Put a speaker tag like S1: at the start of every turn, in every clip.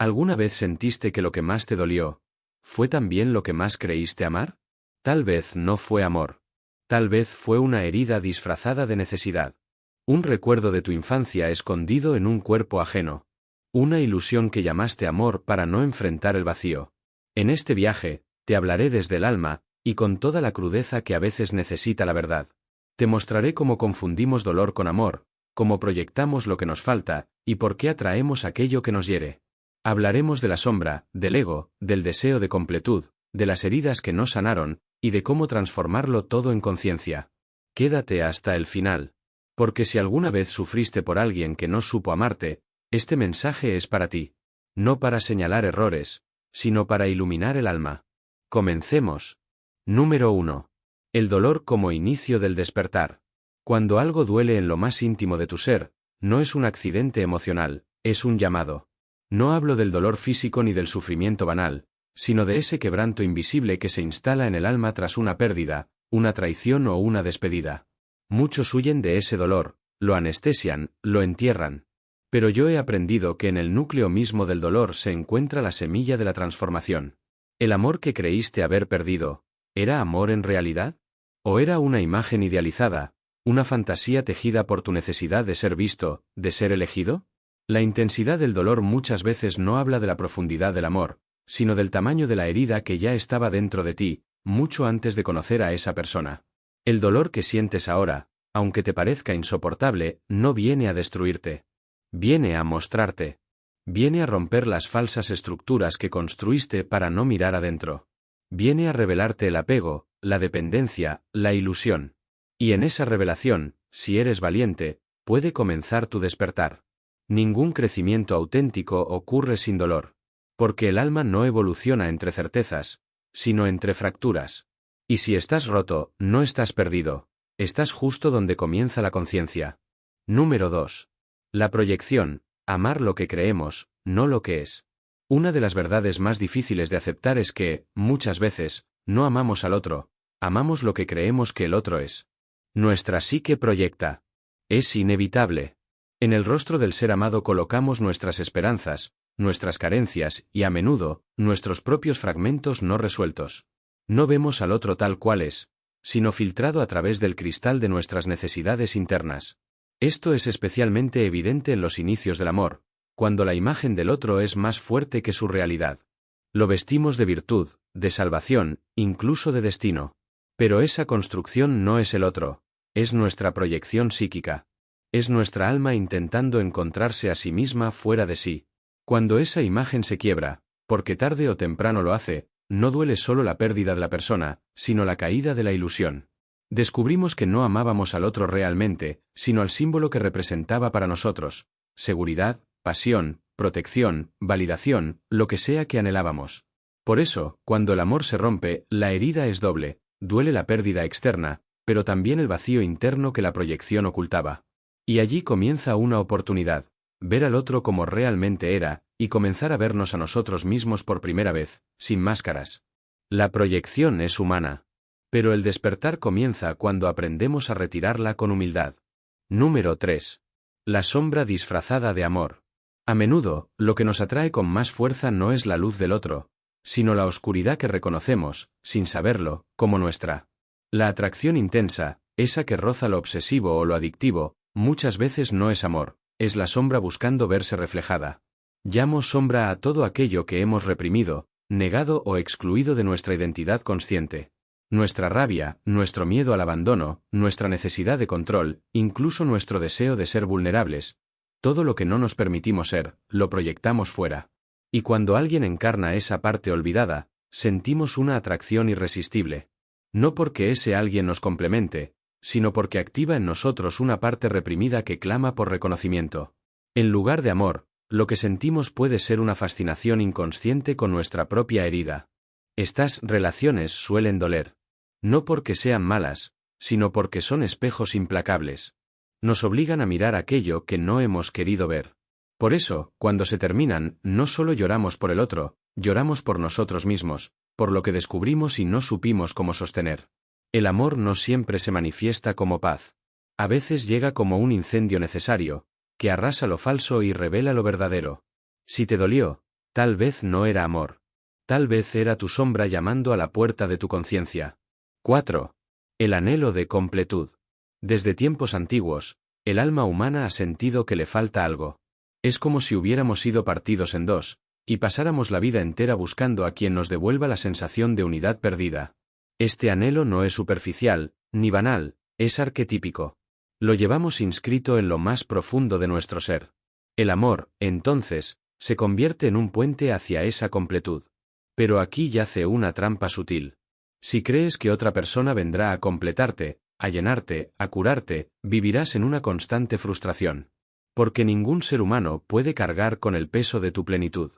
S1: ¿Alguna vez sentiste que lo que más te dolió fue también lo que más creíste amar? Tal vez no fue amor. Tal vez fue una herida disfrazada de necesidad. Un recuerdo de tu infancia escondido en un cuerpo ajeno. Una ilusión que llamaste amor para no enfrentar el vacío. En este viaje, te hablaré desde el alma, y con toda la crudeza que a veces necesita la verdad. Te mostraré cómo confundimos dolor con amor, cómo proyectamos lo que nos falta, y por qué atraemos aquello que nos hiere. Hablaremos de la sombra, del ego, del deseo de completud, de las heridas que no sanaron, y de cómo transformarlo todo en conciencia. Quédate hasta el final. Porque si alguna vez sufriste por alguien que no supo amarte, este mensaje es para ti. No para señalar errores, sino para iluminar el alma. Comencemos. Número 1. El dolor como inicio del despertar. Cuando algo duele en lo más íntimo de tu ser, no es un accidente emocional, es un llamado. No hablo del dolor físico ni del sufrimiento banal, sino de ese quebranto invisible que se instala en el alma tras una pérdida, una traición o una despedida. Muchos huyen de ese dolor, lo anestesian, lo entierran. Pero yo he aprendido que en el núcleo mismo del dolor se encuentra la semilla de la transformación. El amor que creíste haber perdido, ¿era amor en realidad? ¿O era una imagen idealizada, una fantasía tejida por tu necesidad de ser visto, de ser elegido? La intensidad del dolor muchas veces no habla de la profundidad del amor, sino del tamaño de la herida que ya estaba dentro de ti, mucho antes de conocer a esa persona. El dolor que sientes ahora, aunque te parezca insoportable, no viene a destruirte. Viene a mostrarte. Viene a romper las falsas estructuras que construiste para no mirar adentro. Viene a revelarte el apego, la dependencia, la ilusión. Y en esa revelación, si eres valiente, puede comenzar tu despertar. Ningún crecimiento auténtico ocurre sin dolor. Porque el alma no evoluciona entre certezas, sino entre fracturas. Y si estás roto, no estás perdido. Estás justo donde comienza la conciencia. Número 2. La proyección, amar lo que creemos, no lo que es. Una de las verdades más difíciles de aceptar es que, muchas veces, no amamos al otro, amamos lo que creemos que el otro es. Nuestra psique proyecta. Es inevitable. En el rostro del ser amado colocamos nuestras esperanzas, nuestras carencias y, a menudo, nuestros propios fragmentos no resueltos. No vemos al otro tal cual es, sino filtrado a través del cristal de nuestras necesidades internas. Esto es especialmente evidente en los inicios del amor, cuando la imagen del otro es más fuerte que su realidad. Lo vestimos de virtud, de salvación, incluso de destino. Pero esa construcción no es el otro, es nuestra proyección psíquica. Es nuestra alma intentando encontrarse a sí misma fuera de sí. Cuando esa imagen se quiebra, porque tarde o temprano lo hace, no duele solo la pérdida de la persona, sino la caída de la ilusión. Descubrimos que no amábamos al otro realmente, sino al símbolo que representaba para nosotros: seguridad, pasión, protección, validación, lo que sea que anhelábamos. Por eso, cuando el amor se rompe, la herida es doble, duele la pérdida externa, pero también el vacío interno que la proyección ocultaba. Y allí comienza una oportunidad: ver al otro como realmente era, y comenzar a vernos a nosotros mismos por primera vez, sin máscaras. La proyección es humana. Pero el despertar comienza cuando aprendemos a retirarla con humildad. Número 3. La sombra disfrazada de amor. A menudo, lo que nos atrae con más fuerza no es la luz del otro, sino la oscuridad que reconocemos, sin saberlo, como nuestra. La atracción intensa, esa que roza lo obsesivo o lo adictivo, muchas veces no es amor, es la sombra buscando verse reflejada. Llamo sombra a todo aquello que hemos reprimido, negado o excluido de nuestra identidad consciente. Nuestra rabia, nuestro miedo al abandono, nuestra necesidad de control, incluso nuestro deseo de ser vulnerables. Todo lo que no nos permitimos ser, lo proyectamos fuera. Y cuando alguien encarna esa parte olvidada, sentimos una atracción irresistible. No porque ese alguien nos complemente, sino porque activa en nosotros una parte reprimida que clama por reconocimiento. En lugar de amor, lo que sentimos puede ser una fascinación inconsciente con nuestra propia herida. Estas relaciones suelen doler. No porque sean malas, sino porque son espejos implacables. Nos obligan a mirar aquello que no hemos querido ver. Por eso, cuando se terminan, no solo lloramos por el otro, lloramos por nosotros mismos, por lo que descubrimos y no supimos cómo sostener. El amor no siempre se manifiesta como paz. A veces llega como un incendio necesario, que arrasa lo falso y revela lo verdadero. Si te dolió, Tal vez no era amor. Tal vez era tu sombra llamando a la puerta de tu conciencia. 4. El anhelo de completud. Desde tiempos antiguos, el alma humana ha sentido que le falta algo. Es como si hubiéramos sido partidos en dos, y pasáramos la vida entera buscando a quien nos devuelva la sensación de unidad perdida. Este anhelo no es superficial, ni banal, es arquetípico. Lo llevamos inscrito en lo más profundo de nuestro ser. El amor, entonces, se convierte en un puente hacia esa completud. Pero aquí yace una trampa sutil. Si crees que otra persona vendrá a completarte, a llenarte, a curarte, vivirás en una constante frustración. Porque ningún ser humano puede cargar con el peso de tu plenitud.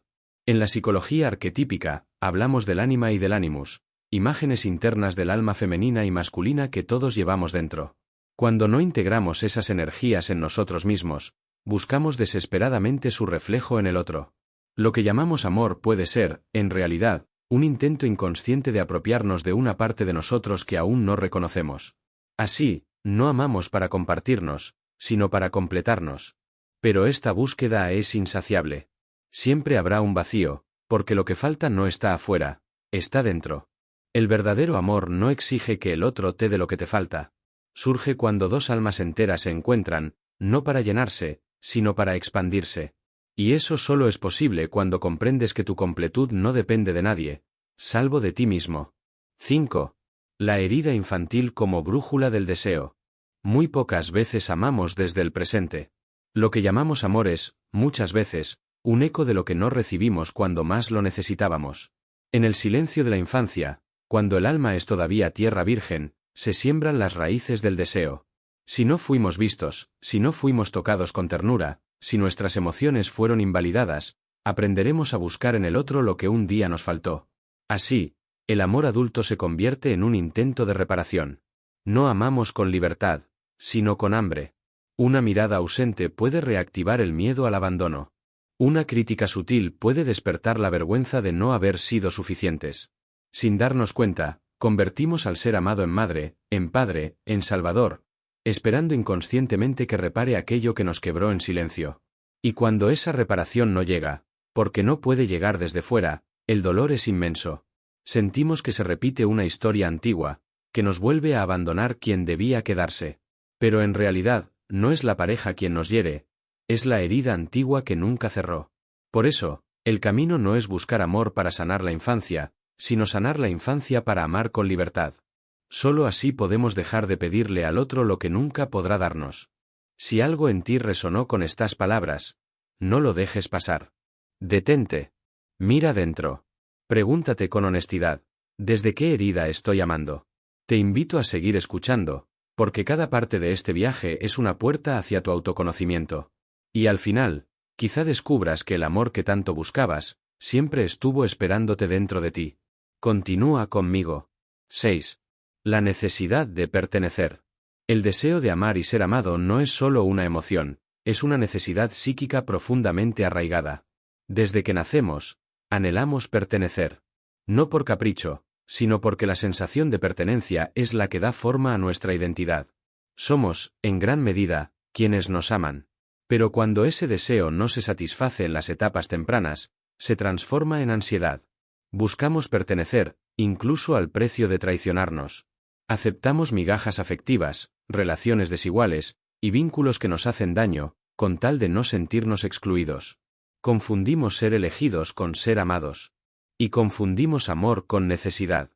S1: En la psicología arquetípica, hablamos del ánima y del animus, imágenes internas del alma femenina y masculina que todos llevamos dentro. Cuando no integramos esas energías en nosotros mismos, buscamos desesperadamente su reflejo en el otro. Lo que llamamos amor puede ser, en realidad, un intento inconsciente de apropiarnos de una parte de nosotros que aún no reconocemos. Así, no amamos para compartirnos, sino para completarnos. Pero esta búsqueda es insaciable. Siempre habrá un vacío, porque lo que falta no está afuera, está dentro. El verdadero amor no exige que el otro te dé lo que te falta. Surge cuando dos almas enteras se encuentran, no para llenarse, sino para expandirse. Y eso solo es posible cuando comprendes que tu completud no depende de nadie, salvo de ti mismo. 5. La herida infantil como brújula del deseo. Muy pocas veces amamos desde el presente. Lo que llamamos amor es, muchas veces, un eco de lo que no recibimos cuando más lo necesitábamos. En el silencio de la infancia, cuando el alma es todavía tierra virgen, se siembran las raíces del deseo. Si no fuimos vistos, si no fuimos tocados con ternura, si nuestras emociones fueron invalidadas, aprenderemos a buscar en el otro lo que un día nos faltó. Así, el amor adulto se convierte en un intento de reparación. No amamos con libertad, sino con hambre. Una mirada ausente puede reactivar el miedo al abandono. Una crítica sutil puede despertar la vergüenza de no haber sido suficientes. Sin darnos cuenta, convertimos al ser amado en madre, en padre, en salvador, esperando inconscientemente que repare aquello que nos quebró en silencio. Y cuando esa reparación no llega, porque no puede llegar desde fuera, el dolor es inmenso. Sentimos que se repite una historia antigua, que nos vuelve a abandonar quien debía quedarse. Pero en realidad, no es la pareja quien nos hiere, es la herida antigua que nunca cerró. Por eso, el camino no es buscar amor para sanar la infancia, sino sanar la infancia para amar con libertad. Solo así podemos dejar de pedirle al otro lo que nunca podrá darnos. Si algo en ti resonó con estas palabras, no lo dejes pasar. Detente. Mira dentro. Pregúntate con honestidad, ¿desde qué herida estoy amando? Te invito a seguir escuchando, porque cada parte de este viaje es una puerta hacia tu autoconocimiento. Y al final, quizá descubras que el amor que tanto buscabas, siempre estuvo esperándote dentro de ti. Continúa conmigo. 6. La necesidad de pertenecer. El deseo de amar y ser amado no es solo una emoción, es una necesidad psíquica profundamente arraigada. Desde que nacemos, anhelamos pertenecer. No por capricho, sino porque la sensación de pertenencia es la que da forma a nuestra identidad. Somos, en gran medida, quienes nos aman. Pero cuando ese deseo no se satisface en las etapas tempranas, se transforma en ansiedad. Buscamos pertenecer, incluso al precio de traicionarnos. Aceptamos migajas afectivas, relaciones desiguales, y vínculos que nos hacen daño, con tal de no sentirnos excluidos. Confundimos ser elegidos con ser amados. Y confundimos amor con necesidad.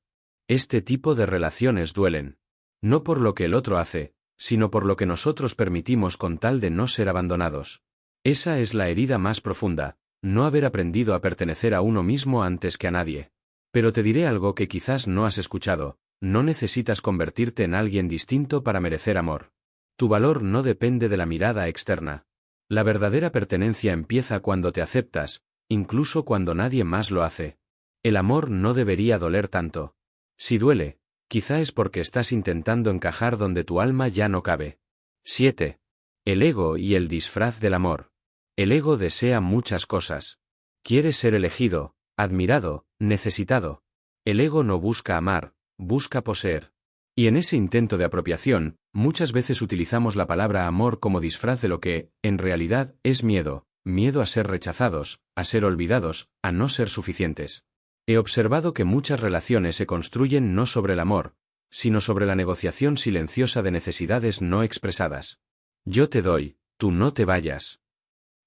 S1: Este tipo de relaciones duelen. No por lo que el otro hace, sino por lo que nosotros permitimos con tal de no ser abandonados. Esa es la herida más profunda, no haber aprendido a pertenecer a uno mismo antes que a nadie. Pero te diré algo que quizás no has escuchado, no necesitas convertirte en alguien distinto para merecer amor. Tu valor no depende de la mirada externa. La verdadera pertenencia empieza cuando te aceptas, incluso cuando nadie más lo hace. El amor no debería doler tanto. Si duele, quizá es porque estás intentando encajar donde tu alma ya no cabe. 7. El ego y el disfraz del amor. El ego desea muchas cosas. Quiere ser elegido, admirado, necesitado. El ego no busca amar, busca poseer. Y en ese intento de apropiación, muchas veces utilizamos la palabra amor como disfraz de lo que, en realidad, es miedo, miedo a ser rechazados, a ser olvidados, a no ser suficientes. He observado que muchas relaciones se construyen no sobre el amor, sino sobre la negociación silenciosa de necesidades no expresadas. Yo te doy, tú no te vayas.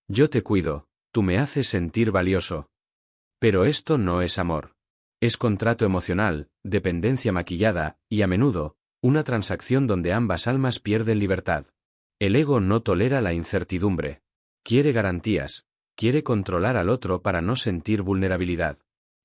S1: Yo te cuido, tú me haces sentir valioso. Pero esto no es amor. Es contrato emocional, dependencia maquillada, y a menudo, una transacción donde ambas almas pierden libertad. El ego no tolera la incertidumbre. Quiere garantías, quiere controlar al otro para no sentir vulnerabilidad.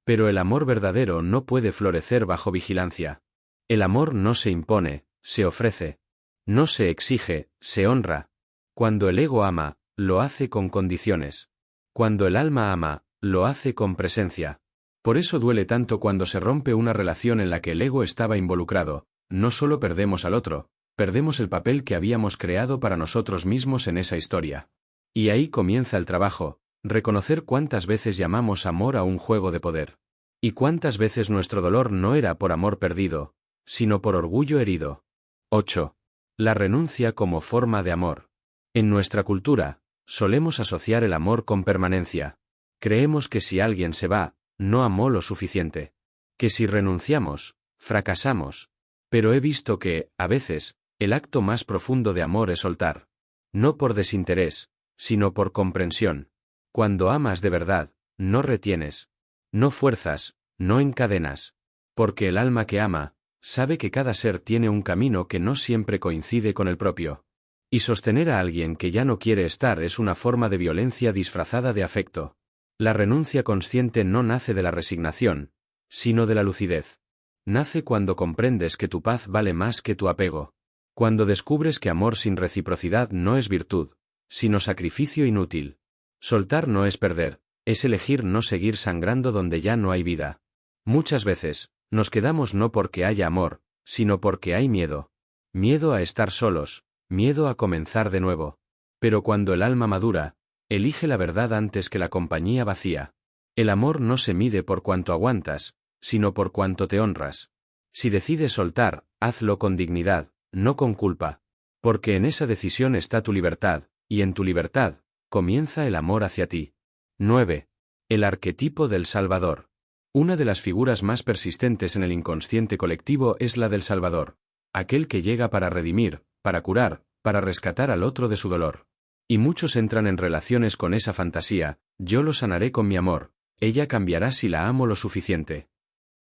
S1: Pero el amor verdadero no puede florecer bajo vigilancia. El amor no se impone, se ofrece. No se exige, se honra. Cuando el ego ama, lo hace con condiciones. Cuando el alma ama, lo hace con presencia. Por eso duele tanto cuando se rompe una relación en la que el ego estaba involucrado. No solo perdemos al otro, perdemos el papel que habíamos creado para nosotros mismos en esa historia. Y ahí comienza el trabajo, reconocer cuántas veces llamamos amor a un juego de poder. Y cuántas veces nuestro dolor no era por amor perdido, sino por orgullo herido. 8. La renuncia como forma de amor. En nuestra cultura, solemos asociar el amor con permanencia. Creemos que si alguien se va, no amó lo suficiente. Que si renunciamos, fracasamos. Pero he visto que, a veces, el acto más profundo de amor es soltar. No por desinterés, sino por comprensión. Cuando amas de verdad, no retienes. No fuerzas, no encadenas. Porque el alma que ama, sabe que cada ser tiene un camino que no siempre coincide con el propio. Y sostener a alguien que ya no quiere estar es una forma de violencia disfrazada de afecto. La renuncia consciente no nace de la resignación, sino de la lucidez. Nace cuando comprendes que tu paz vale más que tu apego. Cuando descubres que amor sin reciprocidad no es virtud, sino sacrificio inútil. Soltar no es perder, es elegir no seguir sangrando donde ya no hay vida. Muchas veces, nos quedamos no porque haya amor, sino porque hay miedo. Miedo a estar solos, miedo a comenzar de nuevo. Pero cuando el alma madura, elige la verdad antes que la compañía vacía. El amor no se mide por cuánto aguantas, sino por cuánto te honras. Si decides soltar, hazlo con dignidad, no con culpa. Porque en esa decisión está tu libertad, y en tu libertad, comienza el amor hacia ti. 9. El arquetipo del Salvador. Una de las figuras más persistentes en el inconsciente colectivo es la del Salvador. Aquel que llega para redimir, para curar, para rescatar al otro de su dolor. Y muchos entran en relaciones con esa fantasía: yo lo sanaré con mi amor, ella cambiará si la amo lo suficiente.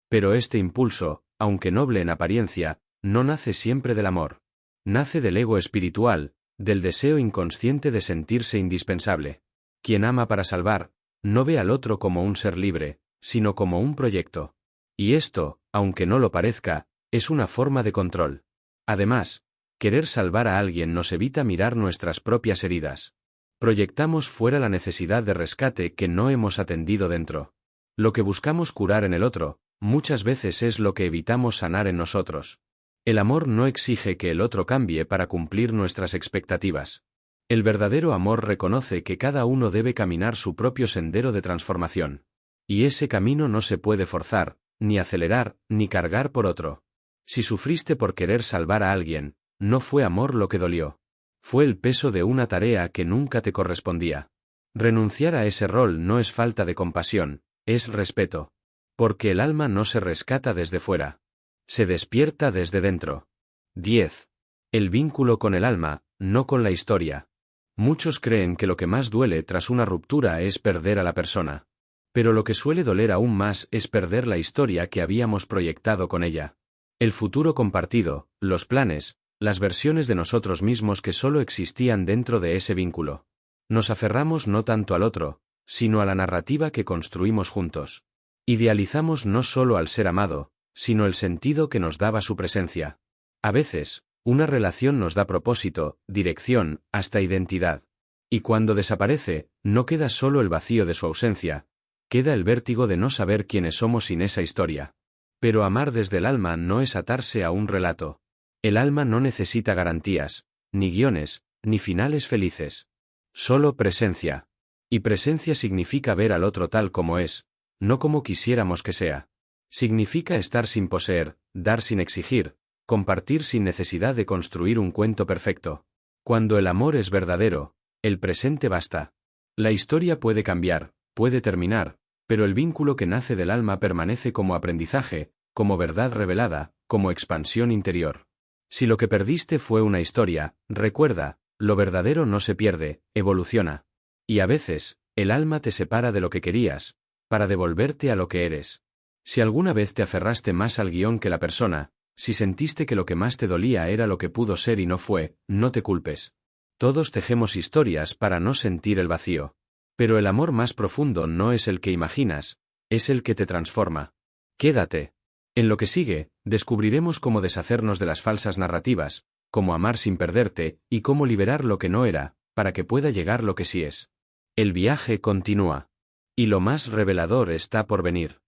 S1: Pero este impulso, aunque noble en apariencia, no nace siempre del amor. Nace del ego espiritual, del deseo inconsciente de sentirse indispensable. Quien ama para salvar, no ve al otro como un ser libre, sino como un proyecto. Y esto, aunque no lo parezca, es una forma de control. Además, querer salvar a alguien nos evita mirar nuestras propias heridas. Proyectamos fuera la necesidad de rescate que no hemos atendido dentro. Lo que buscamos curar en el otro, muchas veces es lo que evitamos sanar en nosotros. El amor no exige que el otro cambie para cumplir nuestras expectativas. El verdadero amor reconoce que cada uno debe caminar su propio sendero de transformación. Y ese camino no se puede forzar, ni acelerar, ni cargar por otro. Si sufriste por querer salvar a alguien, no fue amor lo que dolió. Fue el peso de una tarea que nunca te correspondía. Renunciar a ese rol no es falta de compasión, es respeto. Porque el alma no se rescata desde fuera. Se despierta desde dentro. 10. El vínculo con el alma, no con la historia. Muchos creen que lo que más duele tras una ruptura es perder a la persona. Pero lo que suele doler aún más es perder la historia que habíamos proyectado con ella. El futuro compartido, los planes, las versiones de nosotros mismos que solo existían dentro de ese vínculo. Nos aferramos no tanto al otro, sino a la narrativa que construimos juntos. Idealizamos no solo al ser amado, sino el sentido que nos daba su presencia. A veces, una relación nos da propósito, dirección, hasta identidad. Y cuando desaparece, no queda solo el vacío de su ausencia, queda el vértigo de no saber quiénes somos sin esa historia. Pero amar desde el alma no es atarse a un relato. El alma no necesita garantías, ni guiones, ni finales felices. Solo presencia. Y presencia significa ver al otro tal como es, no como quisiéramos que sea. Significa estar sin poseer, dar sin exigir, compartir sin necesidad de construir un cuento perfecto. Cuando el amor es verdadero, el presente basta. La historia puede cambiar, puede terminar, pero el vínculo que nace del alma permanece como aprendizaje, como verdad revelada, como expansión interior. Si lo que perdiste fue una historia, recuerda, lo verdadero no se pierde, evoluciona. Y a veces, el alma te separa de lo que querías, para devolverte a lo que eres. Si alguna vez te aferraste más al guión que la persona, si sentiste que lo que más te dolía era lo que pudo ser y no fue, no te culpes. Todos tejemos historias para no sentir el vacío. Pero el amor más profundo no es el que imaginas, es el que te transforma. Quédate. En lo que sigue, descubriremos cómo deshacernos de las falsas narrativas, cómo amar sin perderte, y cómo liberar lo que no era, para que pueda llegar lo que sí es. El viaje continúa. Y lo más revelador está por venir.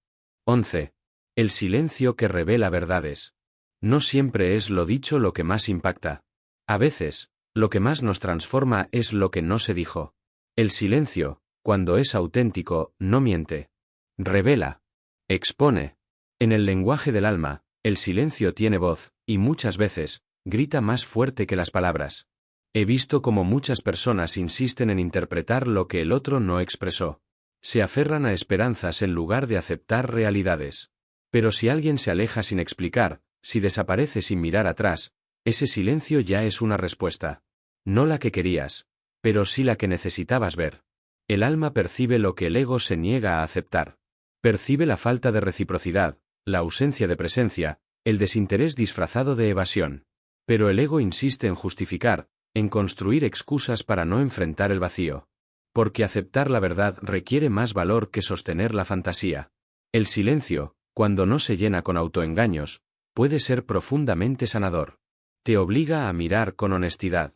S1: 11. El silencio que revela verdades. No siempre es lo dicho lo que más impacta. A veces, lo que más nos transforma es lo que no se dijo. El silencio, cuando es auténtico, no miente. Revela. Expone. En el lenguaje del alma, el silencio tiene voz, y muchas veces, grita más fuerte que las palabras. He visto cómo muchas personas insisten en interpretar lo que el otro no expresó. Se aferran a esperanzas en lugar de aceptar realidades. Pero si alguien se aleja sin explicar, si desaparece sin mirar atrás, ese silencio ya es una respuesta. No la que querías, pero sí la que necesitabas ver. El alma percibe lo que el ego se niega a aceptar. Percibe la falta de reciprocidad, la ausencia de presencia, el desinterés disfrazado de evasión. Pero el ego insiste en justificar, en construir excusas para no enfrentar el vacío. Porque aceptar la verdad requiere más valor que sostener la fantasía. El silencio, cuando no se llena con autoengaños, puede ser profundamente sanador. Te obliga a mirar con honestidad.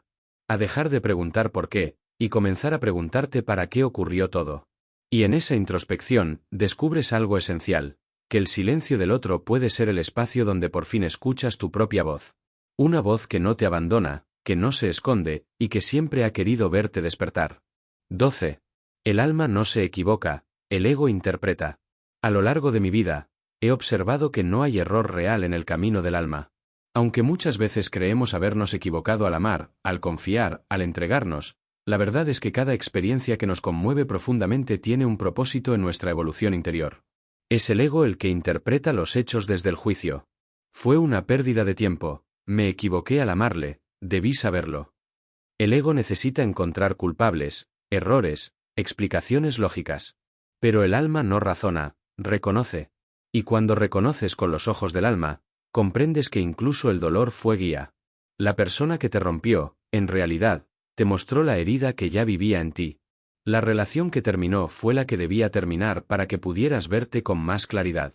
S1: A dejar de preguntar por qué, y comenzar a preguntarte para qué ocurrió todo. Y en esa introspección, descubres algo esencial, que el silencio del otro puede ser el espacio donde por fin escuchas tu propia voz. Una voz que no te abandona, que no se esconde, y que siempre ha querido verte despertar. 12. El alma no se equivoca, el ego interpreta. A lo largo de mi vida, he observado que no hay error real en el camino del alma. Aunque muchas veces creemos habernos equivocado al amar, al confiar, al entregarnos, la verdad es que cada experiencia que nos conmueve profundamente tiene un propósito en nuestra evolución interior. Es el ego el que interpreta los hechos desde el juicio. Fue una pérdida de tiempo, me equivoqué al amarle, debí saberlo. El ego necesita encontrar culpables, errores, explicaciones lógicas. Pero el alma no razona, reconoce. Y cuando reconoces con los ojos del alma, comprendes que incluso el dolor fue guía. La persona que te rompió, en realidad, te mostró la herida que ya vivía en ti. La relación que terminó fue la que debía terminar para que pudieras verte con más claridad.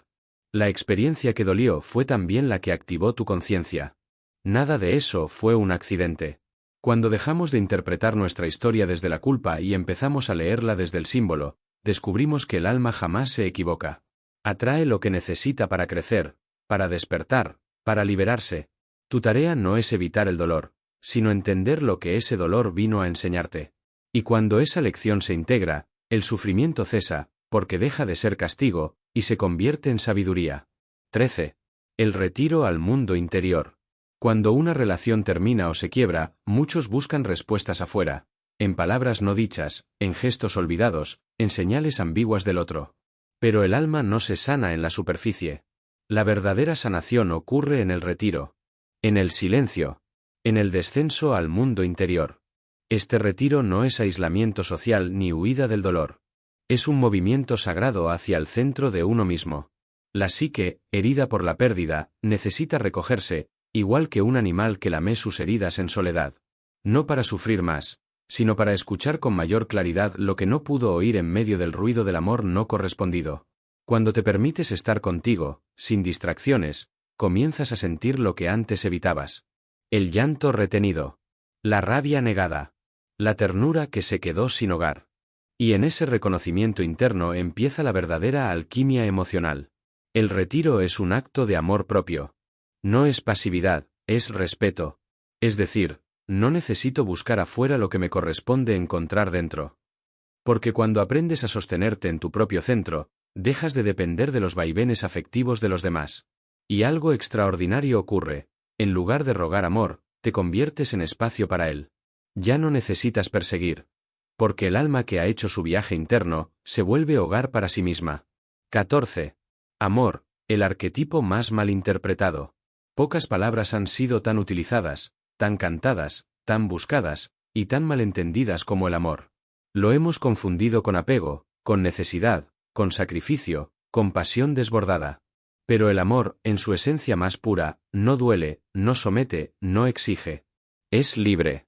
S1: La experiencia que dolió fue también la que activó tu conciencia. Nada de eso fue un accidente. Cuando dejamos de interpretar nuestra historia desde la culpa y empezamos a leerla desde el símbolo, descubrimos que el alma jamás se equivoca. Atrae lo que necesita para crecer, para despertar, para liberarse. Tu tarea no es evitar el dolor, sino entender lo que ese dolor vino a enseñarte. Y cuando esa lección se integra, el sufrimiento cesa, porque deja de ser castigo, y se convierte en sabiduría. 13. El retiro al mundo interior. Cuando una relación termina o se quiebra, muchos buscan respuestas afuera, en palabras no dichas, en gestos olvidados, en señales ambiguas del otro. Pero el alma no se sana en la superficie. La verdadera sanación ocurre en el retiro, en el silencio, en el descenso al mundo interior. Este retiro no es aislamiento social ni huida del dolor. Es un movimiento sagrado hacia el centro de uno mismo. La psique, herida por la pérdida, necesita recogerse, igual que un animal que lame sus heridas en soledad. No para sufrir más, sino para escuchar con mayor claridad lo que no pudo oír en medio del ruido del amor no correspondido. Cuando te permites estar contigo, sin distracciones, comienzas a sentir lo que antes evitabas. El llanto retenido. La rabia negada. La ternura que se quedó sin hogar. Y en ese reconocimiento interno empieza la verdadera alquimia emocional. El retiro es un acto de amor propio. No es pasividad, es respeto. Es decir, no necesito buscar afuera lo que me corresponde encontrar dentro. Porque cuando aprendes a sostenerte en tu propio centro, dejas de depender de los vaivenes afectivos de los demás. Y algo extraordinario ocurre. En lugar de rogar amor, te conviertes en espacio para él. Ya no necesitas perseguir. porque el alma que ha hecho su viaje interno, se vuelve hogar para sí misma. 14. Amor, el arquetipo más malinterpretado. Pocas palabras han sido tan utilizadas, tan cantadas, tan buscadas, y tan malentendidas como el amor. Lo hemos confundido con apego, con necesidad, con sacrificio, con pasión desbordada. Pero el amor, en su esencia más pura, no duele, no somete, no exige. Es libre.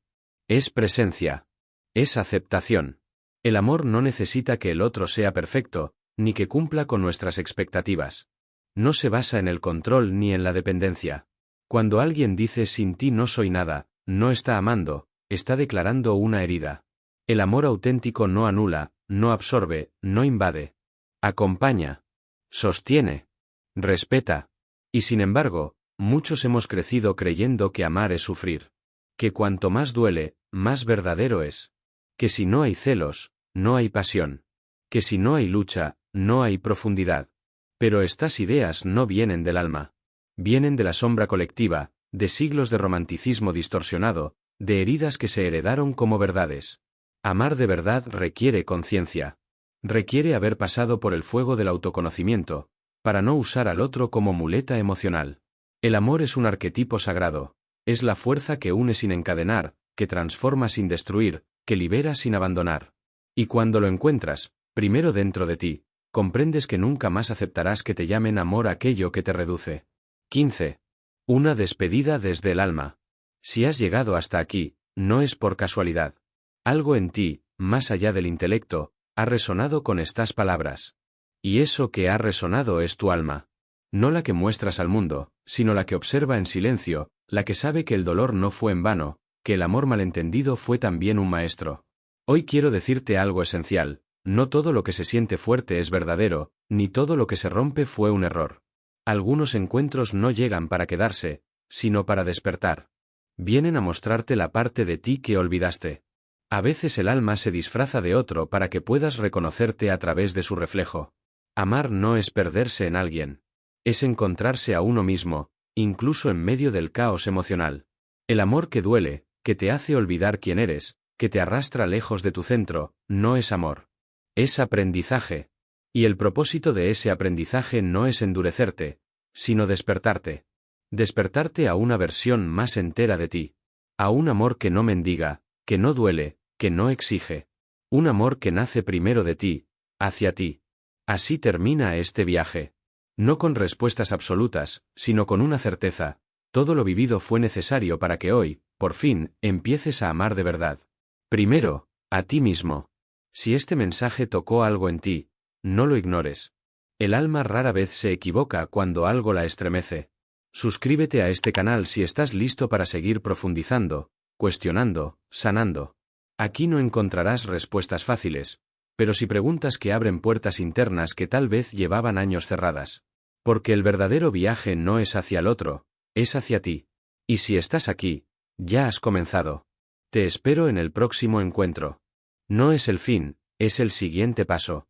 S1: Es presencia. Es aceptación. El amor no necesita que el otro sea perfecto, ni que cumpla con nuestras expectativas. No se basa en el control ni en la dependencia. Cuando alguien dice sin ti no soy nada, no está amando, está declarando una herida. El amor auténtico no anula, no absorbe, no invade. Acompaña. Sostiene. Respeta. Y sin embargo, muchos hemos crecido creyendo que amar es sufrir. Que cuanto más duele, más verdadero es. Que si no hay celos, no hay pasión. Que si no hay lucha, no hay profundidad. Pero estas ideas no vienen del alma. Vienen de la sombra colectiva, de siglos de romanticismo distorsionado, de heridas que se heredaron como verdades. Amar de verdad requiere conciencia. Requiere haber pasado por el fuego del autoconocimiento, para no usar al otro como muleta emocional. El amor es un arquetipo sagrado. Es la fuerza que une sin encadenar, que transforma sin destruir, que libera sin abandonar. Y cuando lo encuentras, primero dentro de ti, comprendes que nunca más aceptarás que te llamen amor aquello que te reduce. 15. Una despedida desde el alma. Si has llegado hasta aquí, no es por casualidad. Algo en ti, más allá del intelecto, ha resonado con estas palabras. Y eso que ha resonado es tu alma. No la que muestras al mundo, sino la que observa en silencio, la que sabe que el dolor no fue en vano, que el amor malentendido fue también un maestro. Hoy quiero decirte algo esencial: no todo lo que se siente fuerte es verdadero, ni todo lo que se rompe fue un error. Algunos encuentros no llegan para quedarse, sino para despertar. Vienen a mostrarte la parte de ti que olvidaste. A veces el alma se disfraza de otro para que puedas reconocerte a través de su reflejo. Amar no es perderse en alguien. Es encontrarse a uno mismo, incluso en medio del caos emocional. El amor que duele, que te hace olvidar quién eres, que te arrastra lejos de tu centro, no es amor. Es aprendizaje. Y el propósito de ese aprendizaje no es endurecerte, sino despertarte. Despertarte a una versión más entera de ti. A un amor que no mendiga, que no duele, que no exige. Un amor que nace primero de ti, hacia ti. Así termina este viaje. No con respuestas absolutas, sino con una certeza: todo lo vivido fue necesario para que hoy, por fin, empieces a amar de verdad. Primero, a ti mismo. Si este mensaje tocó algo en ti, no lo ignores. El alma rara vez se equivoca cuando algo la estremece. Suscríbete a este canal si estás listo para seguir profundizando, cuestionando, sanando. Aquí no encontrarás respuestas fáciles, pero sí preguntas que abren puertas internas que tal vez llevaban años cerradas. Porque el verdadero viaje no es hacia el otro, es hacia ti. Y si estás aquí, ya has comenzado. Te espero en el próximo encuentro. No es el fin, es el siguiente paso.